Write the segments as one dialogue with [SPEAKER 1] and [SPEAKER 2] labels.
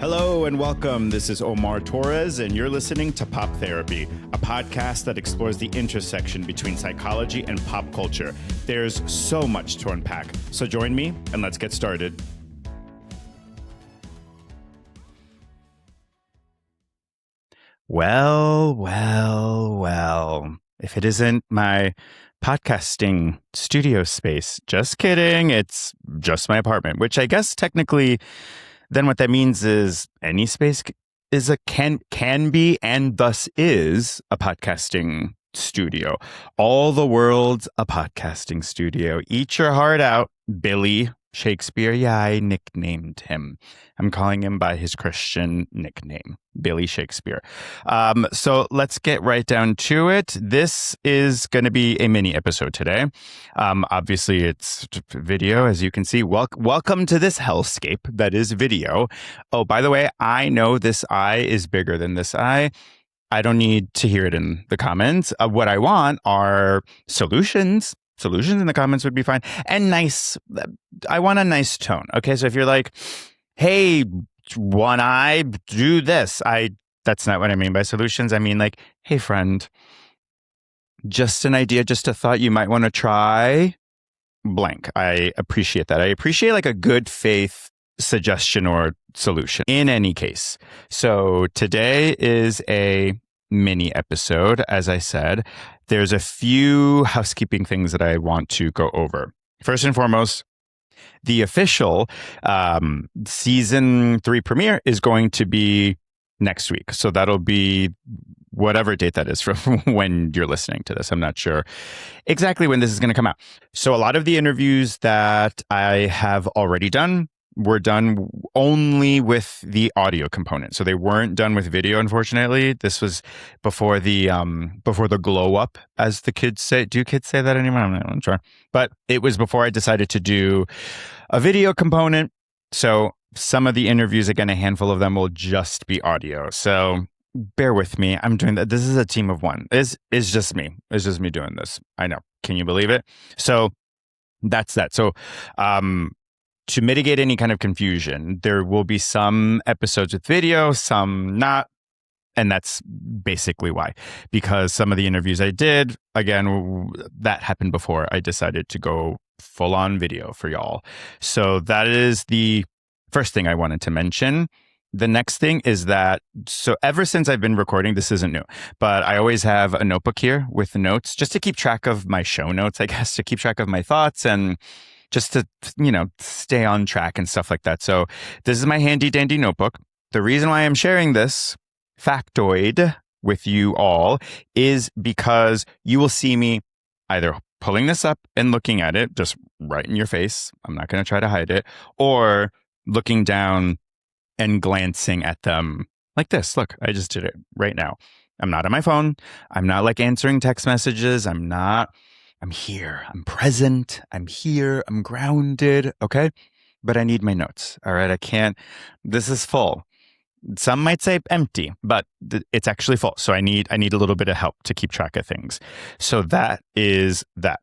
[SPEAKER 1] Hello and welcome. This is Omar Torres, and you're listening to Pop Therapy, a podcast that explores the intersection between psychology and pop culture. There's so much to unpack. So join me and let's get started. Well. If it isn't my podcasting studio space, just kidding. It's just my apartment, which I guess technically then what that means is any space is can be and thus is a podcasting studio. All the world's a podcasting studio. Eat your heart out, Billy Shakespeare. Yeah, I nicknamed him. I'm calling him by his Christian nickname, Billy Shakespeare. So let's get right down to it. This is going to be a mini episode today. Obviously, it's video, as you can see. Welcome to this hellscape that is video. Oh, by the way, I know this eye is bigger than this eye. I don't need to hear it in the comments. What I want are solutions. Solutions in the comments would be fine. And nice. I want a nice tone. Okay, so if you're like, hey, one eye, do this. That's not what I mean by solutions. I mean like, hey, friend, just an idea, just a thought you might want to try blank. I appreciate that. I appreciate like a good faith suggestion or solution in any case. So today is a mini episode. As I said, there's a few housekeeping things that I want to go over. First and foremost, the official season 3 premiere is going to be next week. So that'll be whatever date that is from when you're listening to this. I'm not sure exactly when this is going to come out. So a lot of the interviews that I have already done were done only with the audio component. So they weren't done with video, unfortunately. This was before the glow up, as the kids say. Do kids say that anymore? I'm not sure. But it was before I decided to do a video component. So some of the interviews, again, a handful of them will just be audio. So bear with me. I'm doing that. This is a team of one. It's just me. It's just me doing this. I know. Can you believe it? So that's that. So, to mitigate any kind of confusion, there will be some episodes with video, some not. And that's basically why. Because some of the interviews I did, again, that happened before I decided to go full on video for y'all. So that is the first thing I wanted to mention. The next thing is that, so ever since I've been recording, this isn't new, but I always have a notebook here with notes just to keep track of my show notes, I guess, to keep track of my thoughts and just to, stay on track and stuff like that. So this is my handy dandy notebook. The reason why I'm sharing this factoid with you all is because you will see me either pulling this up and looking at it just right in your face. I'm not going to try to hide it, or looking down and glancing at them like this. Look, I just did it right now. I'm not on my phone. I'm not like answering text messages. I'm here. I'm present. I'm here. I'm grounded. Okay. But I need my notes. All right. I can't. This is full. Some might say empty, but it's actually full. So I need a little bit of help to keep track of things. So that is that.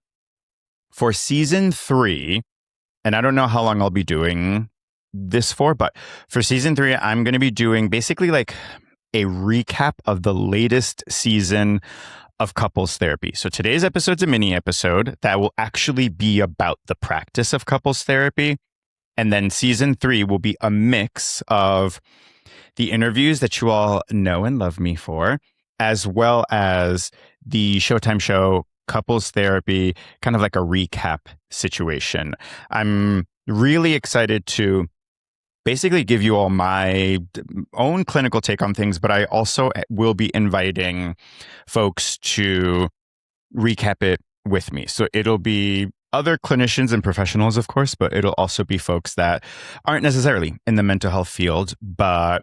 [SPEAKER 1] For season 3, and I don't know how long I'll be doing this for, but for season 3, I'm going to be doing basically like a recap of the latest season of couples therapy. So today's episode's a mini episode that will actually be about the practice of couples therapy. And then season 3 will be a mix of the interviews that you all know and love me for, as well as the Showtime show Couples Therapy, kind of like a recap situation. I'm really excited to basically give you all my own clinical take on things, but I also will be inviting folks to recap it with me. So it'll be other clinicians and professionals, of course, but it'll also be folks that aren't necessarily in the mental health field, but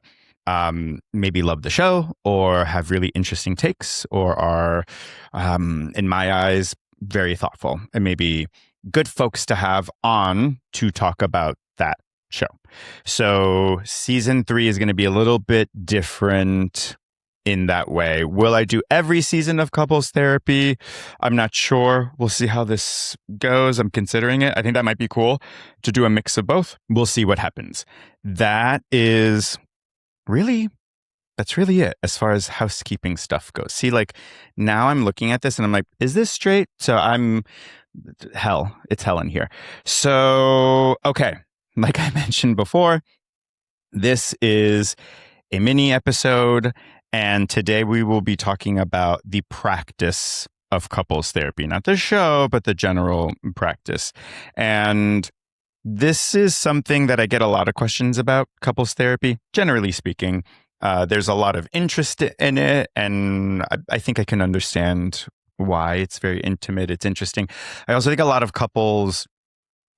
[SPEAKER 1] maybe love the show or have really interesting takes or are, in my eyes, very thoughtful and maybe good folks to have on to talk about that show. So season 3 is going to be a little bit different in that way. Will I do every season of couples therapy? I'm not sure. We'll see how this goes. I'm considering it. I think that might be cool to do a mix of both. We'll see what happens. That is really, that's really it as far as housekeeping stuff goes. See, like now I'm looking at this and I'm like, is this straight? So it's hell in here. So, okay. Like I mentioned before, this is a mini episode, and today we will be talking about the practice of couples therapy, not the show, but the general practice. And this is something that I get a lot of questions about, couples therapy, generally speaking. There's a lot of interest in it, and I think I can understand why. It's very intimate. It's interesting. I also think a lot of couples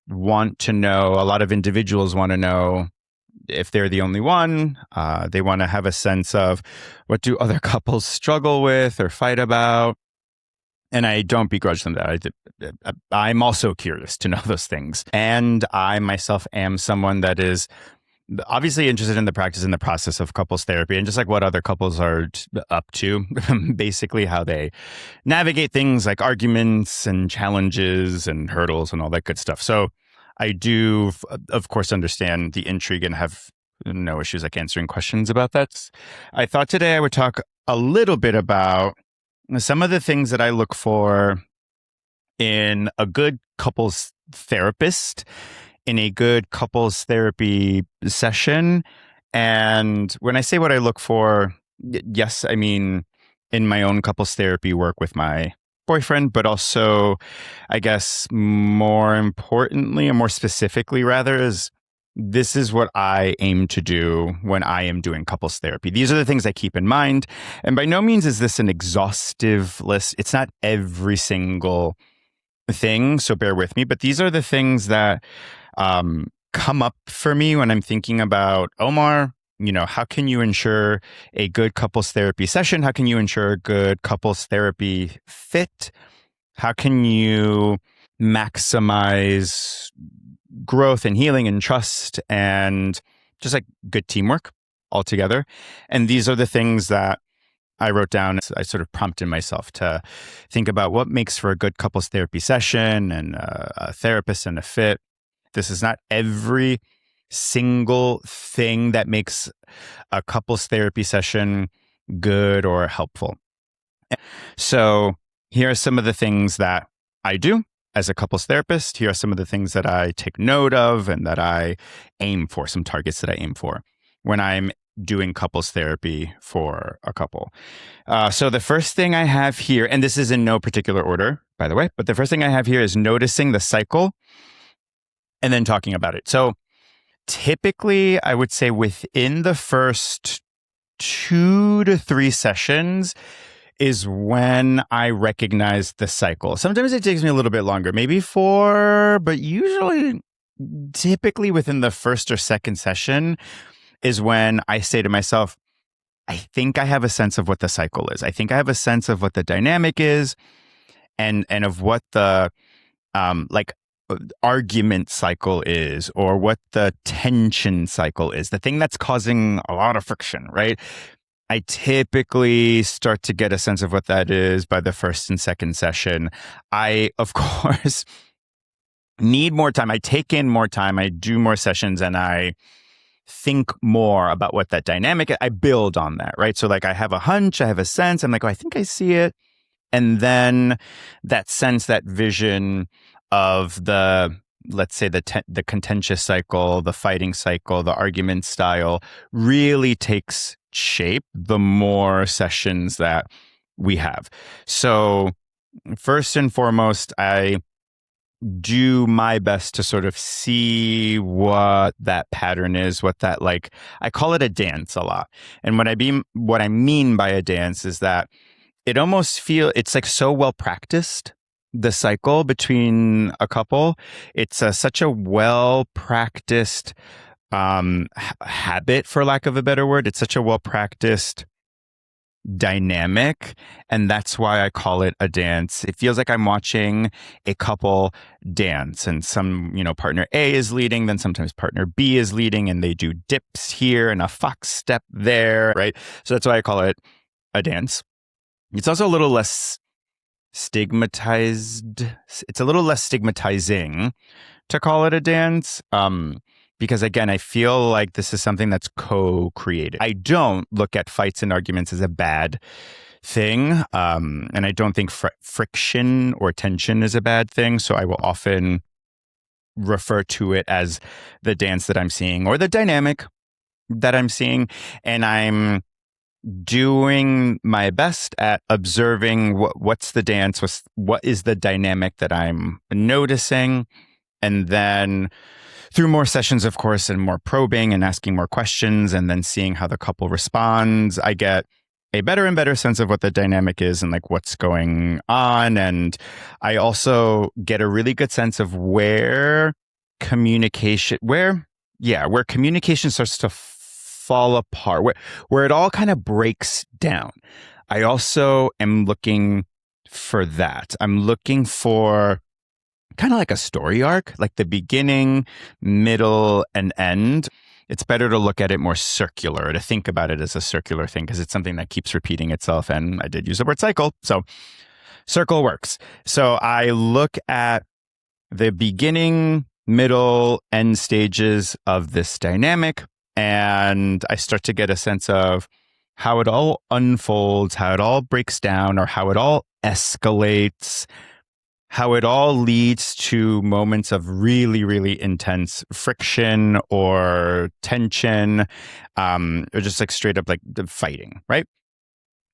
[SPEAKER 1] want to know, a lot of individuals want to know if they're the only one. They want to have a sense of what do other couples struggle with or fight about. And I don't begrudge them that. I'm also curious to know those things. And I myself am someone that is obviously interested in the practice and the process of couples therapy and just like what other couples are up to, basically how they navigate things like arguments and challenges and hurdles and all that good stuff. So I do, of course, understand the intrigue and have no issues like answering questions about that. I thought today I would talk a little bit about some of the things that I look for in a good couples therapist, in a good couples therapy session. And when I say what I look for, yes, I mean in my own couples therapy work with my boyfriend, but also, I guess, more importantly, or more specifically, rather, is this is what I aim to do when I am doing couples therapy. These are the things I keep in mind. And by no means is this an exhaustive list. It's not every single thing, so bear with me. But these are the things that come up for me when I'm thinking about, Omar, how can you ensure a good couples therapy session? How can you ensure a good couples therapy fit? How can you maximize growth and healing and trust and just like good teamwork altogether? And these are the things that I wrote down. I sort of prompted myself to think about what makes for a good couples therapy session and a therapist and a fit. This is not every single thing that makes a couples therapy session good or helpful. So here are some of the things that I do as a couples therapist. Here are some of the things that I take note of and that I aim for, some targets that I aim for when I'm doing couples therapy for a couple. So the first thing I have here, and this is in no particular order, by the way, but the first thing I have here is noticing the cycle and then talking about it. So typically, I would say within the first 2 to 3 sessions is when I recognize the cycle. Sometimes it takes me a little bit longer, maybe 4, but usually, typically within the first or second session is when I say to myself, I think I have a sense of what the cycle is. I think I have a sense of what the dynamic is and of what the argument cycle is, or what the tension cycle is, the thing that's causing a lot of friction, right? I typically start to get a sense of what that is by the first and second session. I, of course, need more time. I take in more time. I do more sessions and I think more about what that dynamic is. I build on that, right? So like I have a hunch, I have a sense. I'm like, oh, I think I see it. And then that sense, that vision of the, let's say the contentious cycle, the fighting cycle, the argument style really takes shape the more sessions that we have. So first and foremost, I do my best to sort of see what that pattern is, what that I call it a dance a lot. And what I mean by a dance is that it almost it's like so well practiced, the cycle between a couple. It's such a well practiced habit, for lack of a better word. It's such a well practiced dynamic, and that's why I call it a dance. It feels like I'm watching a couple dance, and some, partner A is leading, then sometimes partner B is leading, and they do dips here and a fox step there, right? So that's why I call it a dance. It's also a little less stigmatized. It's a little less stigmatizing to call it a dance, because again, I feel like this is something that's co-created. I don't look at fights and arguments as a bad thing. And I don't think friction or tension is a bad thing. So I will often refer to it as the dance that I'm seeing or the dynamic that I'm seeing. And I'm doing my best at observing what's the dance, what is the dynamic that I'm noticing. And then through more sessions, of course, and more probing and asking more questions and then seeing how the couple responds, I get a better and better sense of what the dynamic is and like what's going on. And I also get a really good sense of where communication starts to fall apart, where it all kind of breaks down. I also am looking for that. I'm looking for kind of like a story arc, like the beginning, middle, and end. It's better to look at it more circular, to think about it as a circular thing, because it's something that keeps repeating itself. And I did use the word cycle. So circle works. So I look at the beginning, middle, end stages of this dynamic, and I start to get a sense of how it all unfolds, how it all breaks down, or how it all escalates, how it all leads to moments of really, really intense friction or tension, or just like straight up like the fighting, right?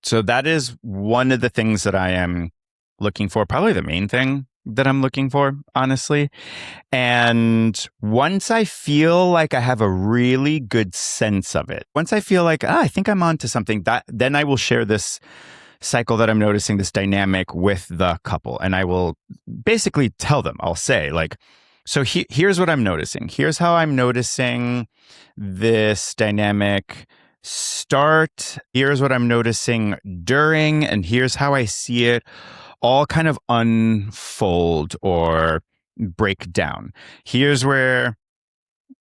[SPEAKER 1] So that is one of the things that I am looking for, probably the main thing that I'm looking for, honestly. And once I feel like I have a really good sense of it, once I feel like, I think I'm onto something, then I will share this cycle that I'm noticing, this dynamic with the couple. And I will basically tell them, I'll say like, so here's what I'm noticing. Here's how I'm noticing this dynamic start. Here's what I'm noticing during, and here's how I see it all kind of unfold or break down. Here's where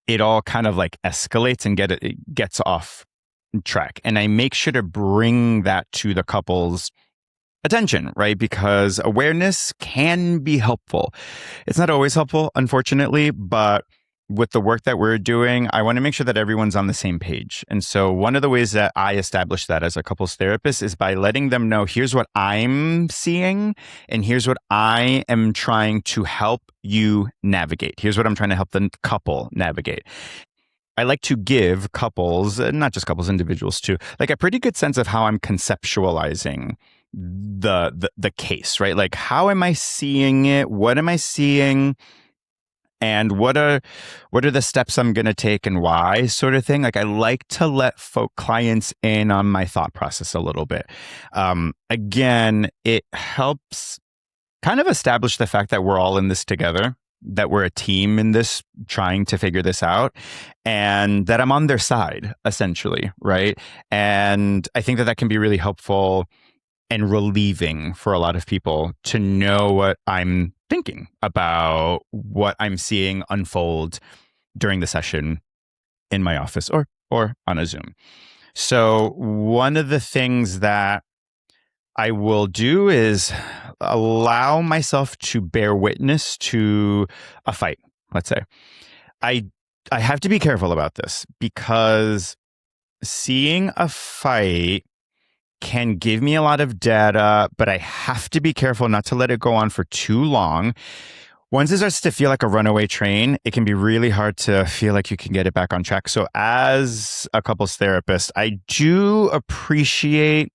[SPEAKER 1] it all kind of like escalates and it gets off track. And I make sure to bring that to the couple's attention, right? Because awareness can be helpful. It's not always helpful, unfortunately, but with the work that we're doing, I want to make sure that everyone's on the same page. And so one of the ways that I establish that as a couples therapist is by letting them know, here's what I'm seeing, and here's what I am trying to help you navigate. Here's what I'm trying to help the couple navigate. I like to give couples, not just couples, individuals too, like a pretty good sense of how I'm conceptualizing the case, right? Like, how am I seeing it? What am I seeing? And what are the steps I'm going to take and why, sort of thing. Like, I like to let clients in on my thought process a little bit. Again, it helps kind of establish the fact that we're all in this together, that we're a team in this, trying to figure this out, and that I'm on their side, essentially, right? And I think that can be really helpful and relieving for a lot of people to know what I'm thinking about, what I'm seeing unfold during the session in my office or on a Zoom. So one of the things that I will do is allow myself to bear witness to a fight, let's say. I have to be careful about this because seeing a fight can give me a lot of data, but I have to be careful not to let it go on for too long. Once it starts to feel like a runaway train, it can be really hard to feel like you can get it back on track. So as a couples therapist, I do appreciate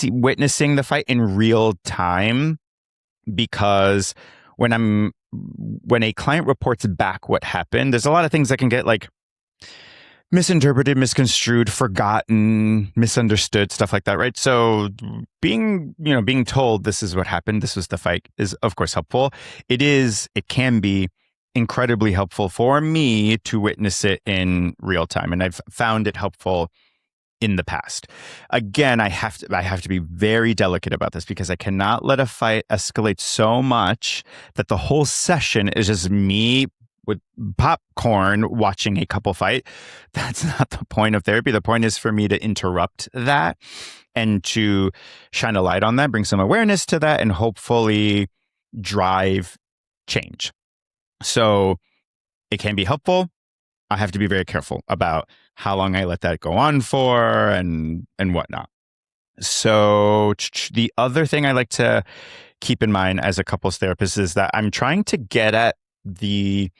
[SPEAKER 1] witnessing the fight in real time, because when a client reports back what happened, there's a lot of things that can get like misinterpreted, misconstrued, forgotten, misunderstood, stuff like that, right? So being told this is what happened, this was the fight, is of course helpful. It can be incredibly helpful for me to witness it in real time. And I've found it helpful in the past. Again, I have to be very delicate about this, because I cannot let a fight escalate so much that the whole session is just me with popcorn watching a couple fight. That's not the point of therapy. The point is for me to interrupt that and to shine a light on that, bring some awareness to that, and hopefully drive change. So it can be helpful. I have to be very careful about how long I let that go on for and whatnot. So the other thing I like to keep in mind as a couples therapist is that I'm trying to get at the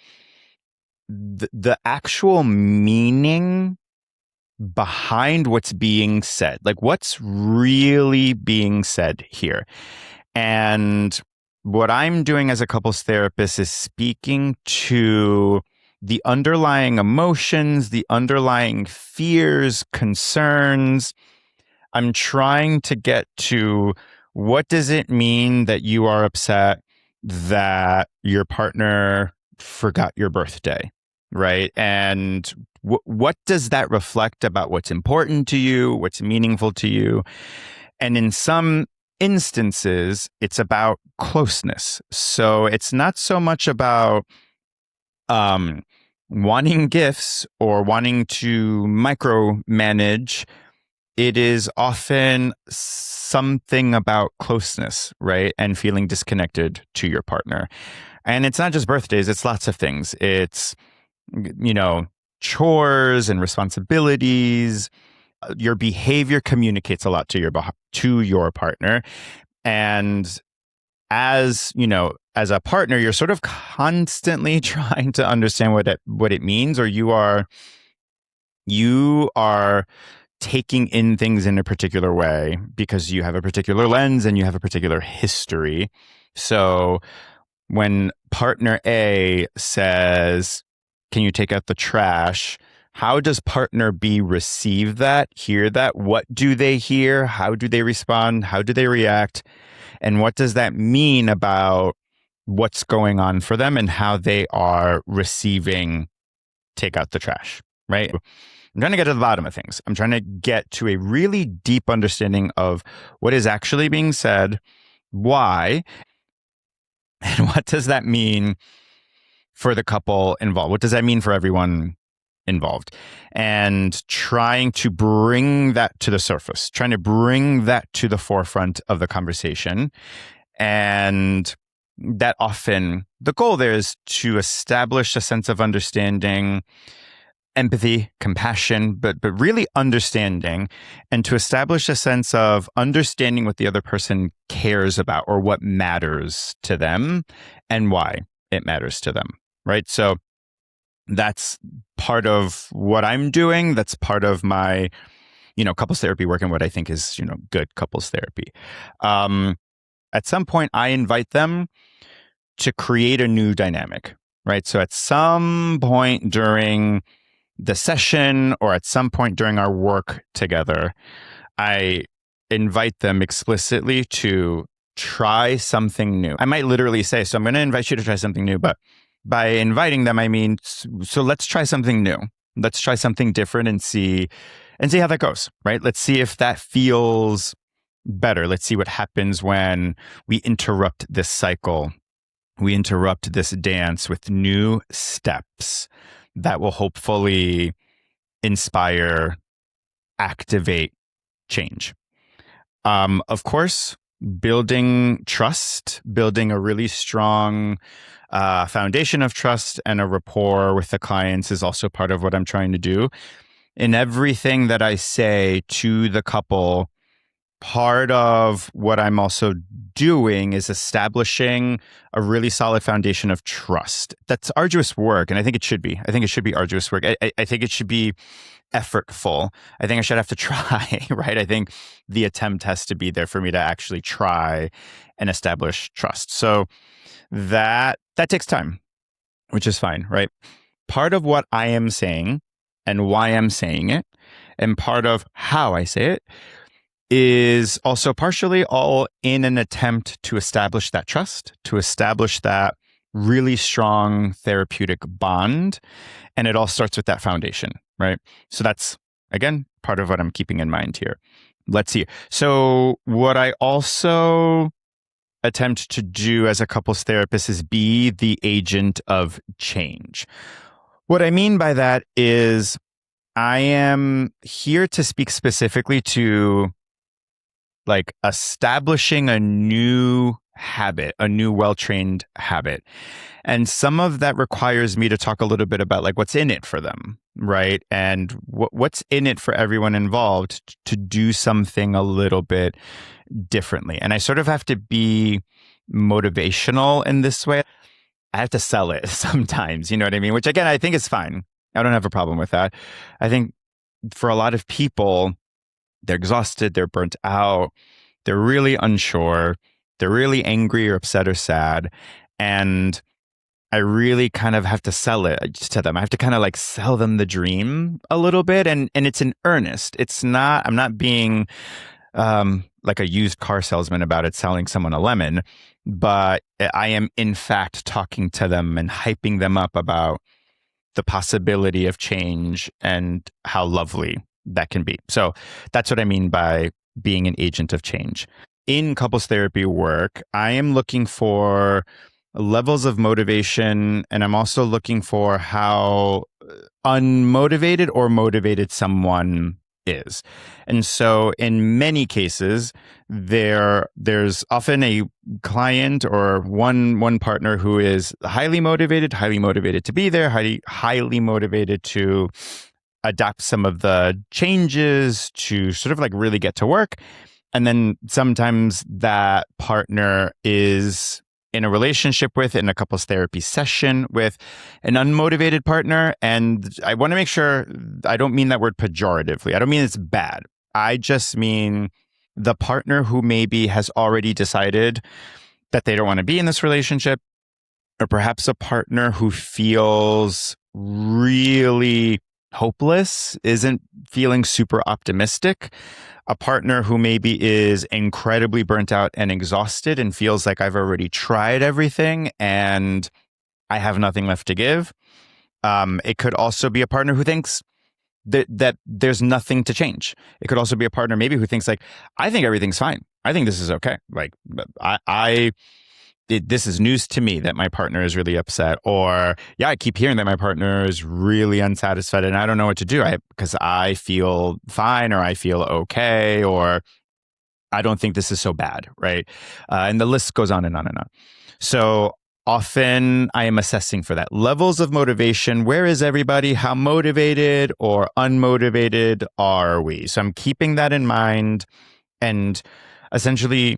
[SPEAKER 1] actual meaning behind what's being said, like what's really being said here. And what I'm doing as a couples therapist is speaking to the underlying emotions, the underlying fears, concerns. I'm trying to get to what does it mean that you are upset that your partner forgot your birthday, right? And what does that reflect about what's important to you, what's meaningful to you? And in some instances, it's about closeness. So it's not so much about wanting gifts or wanting to micromanage. It is often something about closeness, right? And feeling disconnected to your partner. And it's not just birthdays, it's lots of things. It's, chores and responsibilities. Your behavior communicates a lot to your partner. And as a partner, you're sort of constantly trying to understand what it means, or you are taking in things in a particular way because you have a particular lens and you have a particular history. So when partner A says, "Can you take out the trash?" How does partner B receive that, hear that? What do they hear? How do they respond? How do they react? And what does that mean about what's going on for them and how they are receiving take out the trash, right? I'm trying to get to the bottom of things. I'm trying to get to a really deep understanding of what is actually being said, why, and what does that mean for the couple involved? What does that mean for everyone involved? And trying to bring that to the surface, trying to bring that to the forefront of the conversation. And that often the goal there is to establish a sense of understanding, empathy, compassion, but really understanding, and to establish a sense of understanding what the other person cares about or what matters to them and why it matters to them, right? So that's part of what I'm doing. That's part of my, couples therapy work and what I think is, good couples therapy. At some point, I invite them to create a new dynamic, right? So at some point during the session or at some point during our work together, I invite them explicitly to try something new. I might literally say, so I'm going to invite you to try something new, but by inviting them, I mean, so let's try something new. Let's try something different and see how that goes, right? Let's see if that feels better. Let's see what happens when we interrupt this cycle. We interrupt this dance with new steps that will hopefully inspire, activate change. Of course, building trust, building a really strong foundation of trust and a rapport with the clients is also part of what I'm trying to do. In everything that I say to the couple, part of what I'm also doing is establishing a really solid foundation of trust. That's arduous work, and I think it should be. I think it should be arduous work. I think it should be effortful. I think I should have to try, right? I think the attempt has to be there for me to actually try and establish trust. So that takes time, which is fine, right? Part of what I am saying and why I'm saying it, and part of how I say it, is also partially all in an attempt to establish that trust, to establish that really strong therapeutic bond. And it all starts with that foundation, right? So that's, again, part of what I'm keeping in mind here. Let's see. So what I also attempt to do as a couples therapist is be the agent of change. What I mean by that is I am here to speak specifically to like establishing a new habit, a new well-trained habit. And some of that requires me to talk a little bit about like what's in it for them, right? And what's in it for everyone involved to do something a little bit differently. And I sort of have to be motivational in this way. I have to sell it sometimes, you know what I mean? Which again, I think is fine. I don't have a problem with that. I think for a lot of people, they're exhausted, they're burnt out, they're really unsure, they're really angry or upset or sad. And I really kind of have to sell it to them. I have to kind of like sell them the dream a little bit. And it's in earnest. It's not, I'm not being like a used car salesman about it, selling someone a lemon, but I am in fact talking to them and hyping them up about the possibility of change and how lovely that can be. So that's what I mean by being an agent of change. In couples therapy work, I am looking for levels of motivation, and I'm also looking for how unmotivated or motivated someone is. And so in many cases, there's often a client or one partner who is highly motivated to be there, highly motivated to adapt some of the changes, to sort of like really get to work. And then sometimes that partner is in a relationship with, in a couples therapy session with an unmotivated partner. And I want to make sure, I don't mean that word pejoratively. I don't mean it's bad. I just mean the partner who maybe has already decided that they don't want to be in this relationship, or perhaps a partner who feels really hopeless, isn't feeling super optimistic, a partner who maybe is incredibly burnt out and exhausted and feels like I've already tried everything and I have nothing left to give. It could also be a partner who thinks that there's nothing to change. It could also be a partner maybe who thinks like, I think everything's fine. I think this is okay. Like this is news to me that my partner is really upset, or I keep hearing that my partner is really unsatisfied and I don't know what to do because I feel fine, or I feel okay, or I don't think this is so bad, right? And the list goes on and on and on. So often I am assessing for that. Levels of motivation. Where is everybody? How motivated or unmotivated are we? So I'm keeping that in mind and essentially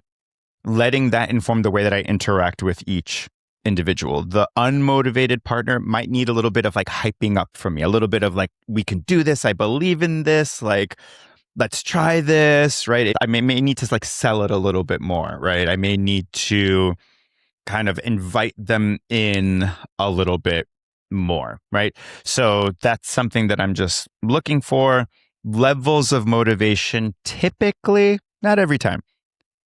[SPEAKER 1] letting that inform the way that I interact with each individual. The unmotivated partner might need a little bit of like hyping up from me, a little bit of like, we can do this. I believe in this. Like, let's try this, right? I may need to like sell it a little bit more, right? I may need to kind of invite them in a little bit more, right? So that's something that I'm just looking for. Levels of motivation typically, not every time,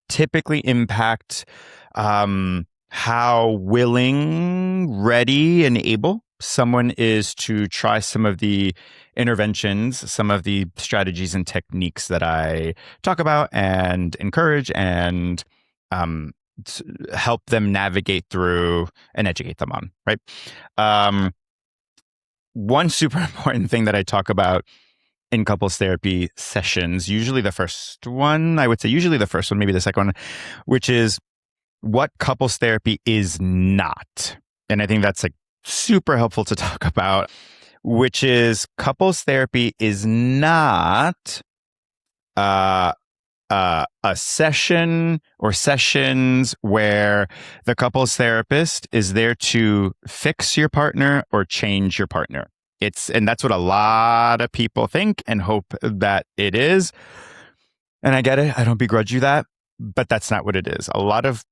[SPEAKER 1] typically impact how willing, ready, and able someone is to try some of the interventions, some of the strategies and techniques that I talk about and encourage and help them navigate through and educate them on, right? One super important thing that I talk about in couples therapy sessions, usually the first one, maybe the second one, which is what couples therapy is not. And I think that's like super helpful to talk about, which is couples therapy is not a session or sessions where the couples therapist is there to fix your partner or change your partner. And that's what a lot of people think and hope that it is. And I get it. I don't begrudge you that, but that's not what it is. A lot of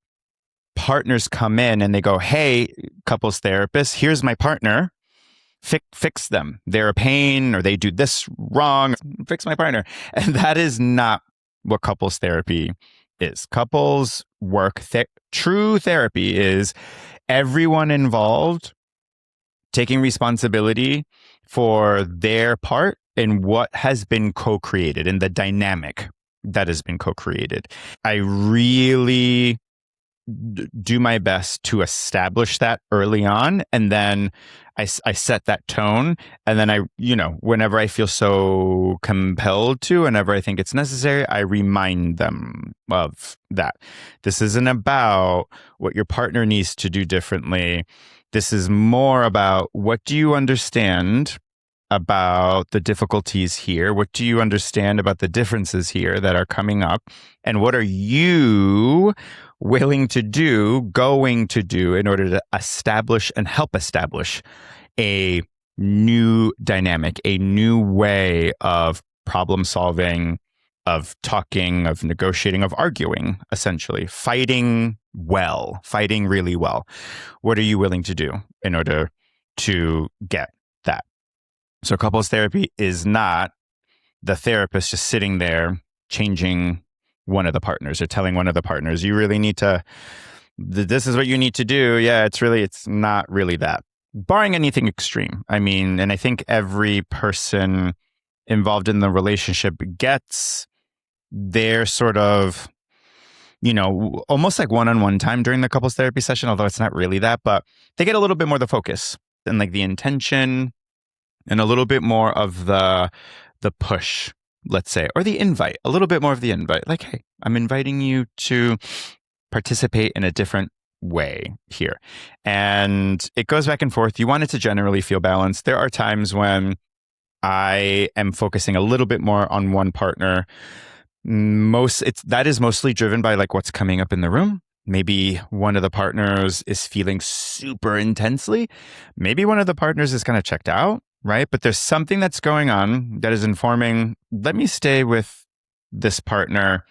[SPEAKER 1] partners come in and they go, hey, couples therapist, here's my partner. Fix them. They're a pain, or they do this wrong. Fix my partner. And that is not what couples therapy is. Couples work, true therapy is everyone involved taking responsibility for their part in what has been co-created, in the dynamic that has been co-created. I really do my best to establish that early on, and then I set that tone, and then whenever I feel so compelled to, whenever I think it's necessary, I remind them of that. This isn't about what your partner needs to do differently. This is more about, what do you understand about the difficulties here? What do you understand about the differences here that are coming up? And what are you willing to do, going to do, in order to establish and help establish a new dynamic, a new way of problem solving, of talking, of negotiating, of arguing, essentially fighting really well. What are you willing to do in order to get that? So couples therapy is not the therapist just sitting there changing one of the partners or telling one of the partners, you really need to, this is what you need to do. Yeah, it's not really that. Barring anything extreme. I mean, and I think every person involved in the relationship gets their sort of, almost like one-on-one time during the couples therapy session, although it's not really that, but they get a little bit more the focus and like the intention and a little bit more of the push, let's say, or the invite, a little bit more of the invite. Like, hey, I'm inviting you to participate in a different way here. And it goes back and forth. You want it to generally feel balanced. There are times when I am focusing a little bit more on one partner. That is mostly driven by like what's coming up in the room. Maybe one of the partners is feeling super intensely. Maybe one of the partners is kind of checked out, right? But there's something that's going on that is informing, let me stay with this partner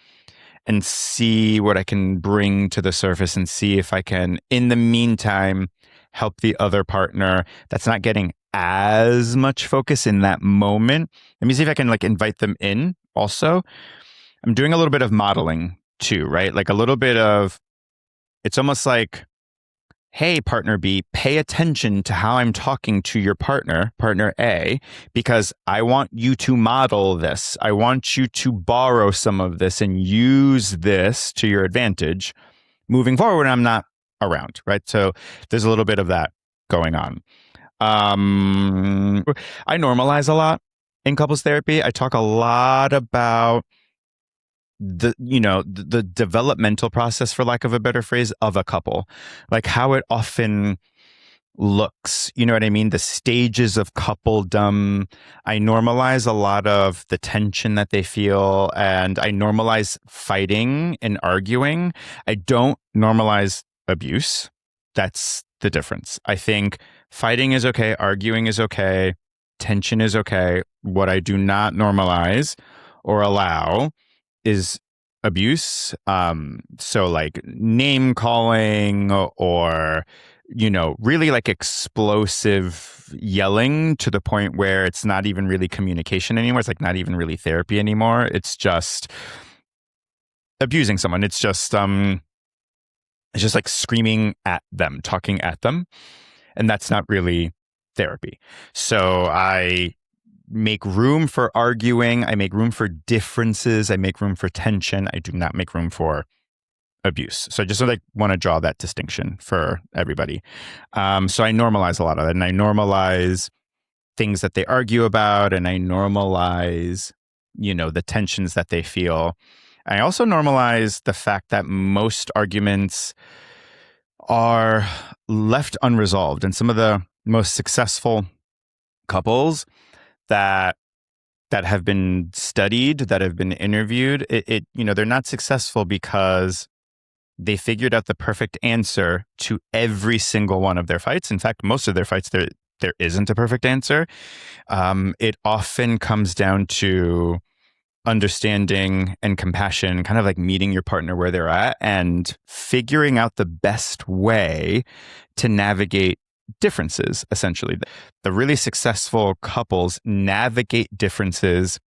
[SPEAKER 1] and see what I can bring to the surface and see if I can, in the meantime, help the other partner that's not getting as much focus in that moment. Let me see if I can like invite them in also. I'm doing a little bit of modeling too, right? Like a little bit of, it's almost like, hey, partner B, pay attention to how I'm talking to your partner A, because I want you to model this. I want you to borrow some of this and use this to your advantage moving forward when I'm not around, right? So there's a little bit of that going on. I normalize a lot in couples therapy. I talk a lot about the developmental process, for lack of a better phrase, of a couple, like how it often looks, you know what I mean? The stages of coupledom. I normalize a lot of the tension that they feel, and I normalize fighting and arguing. I don't normalize abuse. That's the difference. I think fighting is okay, arguing is okay, tension is okay. What I do not normalize or allow is abuse. So like name calling or, really like explosive yelling to the point where it's not even really communication anymore. It's like not even really therapy anymore. It's just abusing someone. It's just like screaming at them, talking at them. And that's not really therapy. So I make room for arguing. I make room for differences. I make room for tension. I do not make room for abuse. So I just want to draw that distinction for everybody. So I normalize a lot of that, and I normalize things that they argue about, and I normalize, the tensions that they feel. I also normalize the fact that most arguments are left unresolved, and some of the most successful couples that have been studied, that have been interviewed, they're not successful because they figured out the perfect answer to every single one of their fights. In fact, most of their fights, there isn't a perfect answer. It often comes down to understanding and compassion, kind of like meeting your partner where they're at and figuring out the best way to navigate differences, essentially. The really successful couples navigate differences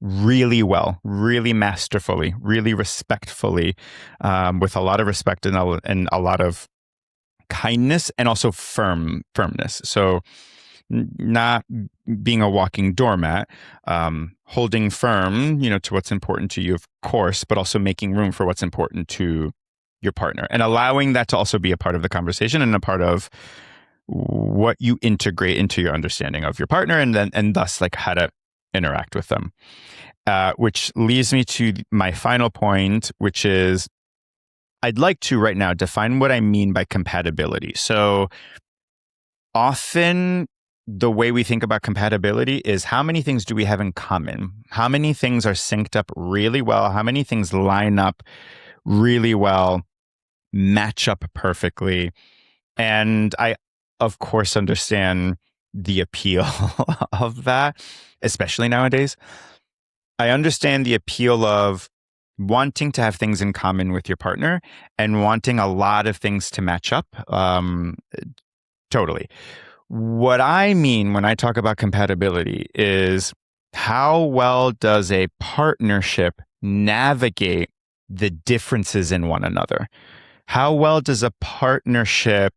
[SPEAKER 1] really well, really masterfully, really respectfully, with a lot of respect and a lot of kindness, and also firmness. So not being a walking doormat, holding firm, to what's important to you, of course, but also making room for what's important to your partner, and allowing that to also be a part of the conversation and a part of what you integrate into your understanding of your partner, and thus like how to interact with them. Which leads me to my final point, which is I'd like to right now define what I mean by compatibility. So often the way we think about compatibility is how many things do we have in common? How many things are synced up really well? How many things line up really well, match up perfectly? And I, of course, understand the appeal of that, especially nowadays. I understand the appeal of wanting to have things in common with your partner and wanting a lot of things to match up. Totally. What I mean when I talk about compatibility is how well does a partnership navigate the differences in one another? How well does a partnership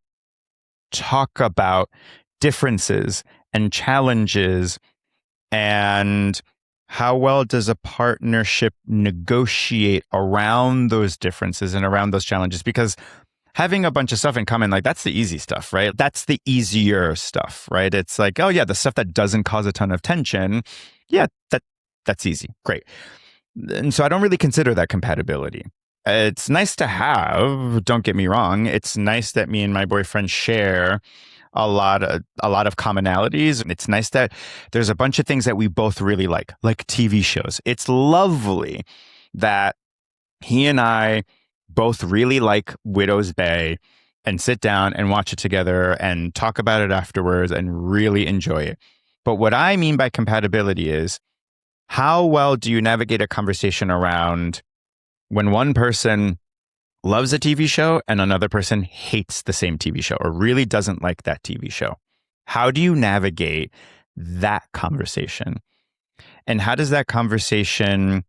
[SPEAKER 1] talk about differences and challenges, and how well does a partnership negotiate around those differences and around those challenges? Because having a bunch of stuff in common, like that's the easy stuff, right? That's the easier stuff, right? It's like, oh yeah, the stuff that doesn't cause a ton of tension. Yeah, that's easy. Great. And so I don't really consider that compatibility. It's nice to have, don't get me wrong. It's nice that me and my boyfriend share a lot of commonalities. It's nice that there's a bunch of things that we both really like TV shows. It's lovely that he and I both really like Widow's Bay and sit down and watch it together and talk about it afterwards and really enjoy it. But what I mean by compatibility is how well do you navigate a conversation around when one person loves a TV show and another person hates the same TV show or really doesn't like that TV show? How do you navigate that conversation? And how does that conversation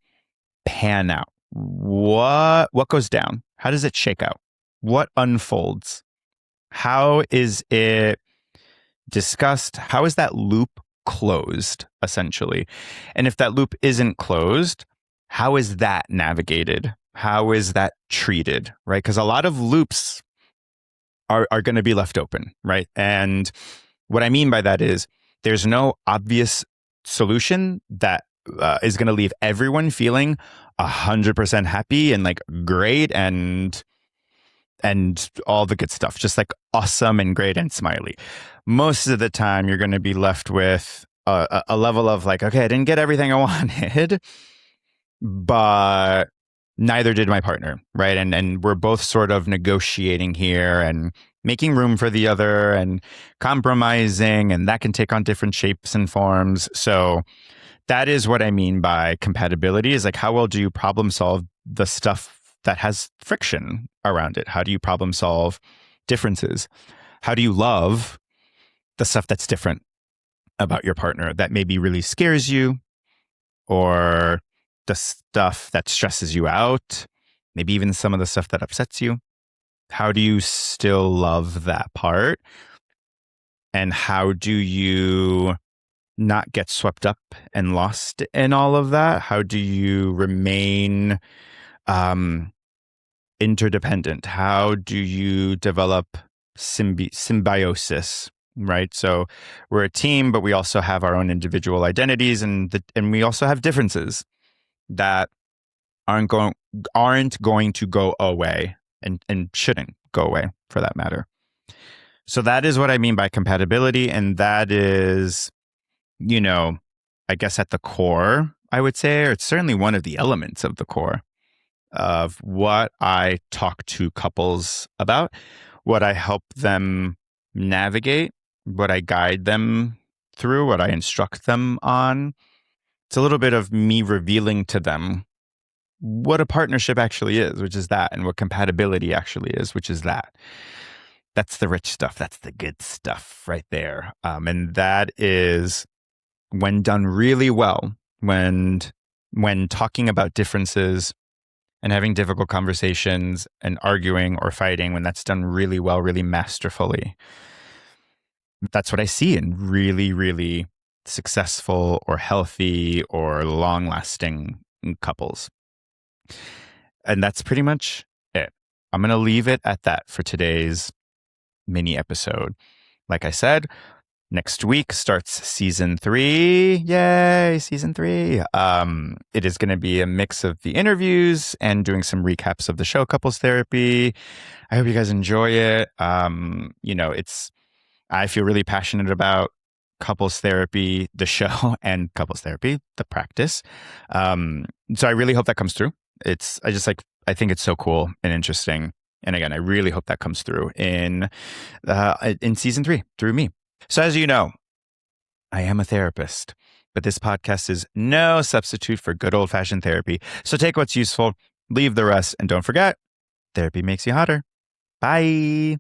[SPEAKER 1] pan out? What goes down? How does it shake out? What unfolds? How is it discussed? How is that loop closed, essentially? And if that loop isn't closed, how is that navigated? How is that treated, right? Because a lot of loops are going to be left open, right? And what I mean by that is there's no obvious solution that is going to leave everyone feeling 100% happy and like great and all the good stuff, just like awesome and great and smiley. Most of the time, you're going to be left with a level of like, okay, I didn't get everything I wanted, but neither did my partner, right? And we're both sort of negotiating here and making room for the other and compromising, and that can take on different shapes and forms. So that is what I mean by compatibility, is like how well do you problem solve the stuff that has friction around it? How do you problem solve differences? How do you love the stuff that's different about your partner that maybe really scares you, or the stuff that stresses you out, maybe even some of the stuff that upsets you? How do you still love that part? And how do you not get swept up and lost in all of that? How do you remain interdependent? How do you develop symbiosis, right? So we're a team, but we also have our own individual identities, and we also have differences that aren't going to go away and shouldn't go away for that matter. So that is what I mean by compatibility, and that is, I guess at the core, I would say, or it's certainly one of the elements of the core of what I talk to couples about, what I help them navigate, what I guide them through, what I instruct them on. It's a little bit of me revealing to them what a partnership actually is, which is that, and what compatibility actually is, which is that. That's the rich stuff. That's the good stuff right there. And that is, when done really well, when talking about differences and having difficult conversations and arguing or fighting, when that's done really well, really masterfully, that's what I see in really, really successful or healthy or long-lasting couples. And that's pretty much it. I'm going to leave it at that for today's mini episode. Like I said, next week starts season 3. Yay, season 3. It is going to be a mix of the interviews and doing some recaps of the show Couples Therapy. I hope you guys enjoy it. I feel really passionate about couples therapy, the show, and couples therapy, the practice. So I really hope that comes through. I think it's so cool and interesting. And again, I really hope that comes through in season 3 through me. So as you know, I am a therapist, but this podcast is no substitute for good old-fashioned therapy. So take what's useful, leave the rest, and don't forget, therapy makes you hotter. Bye.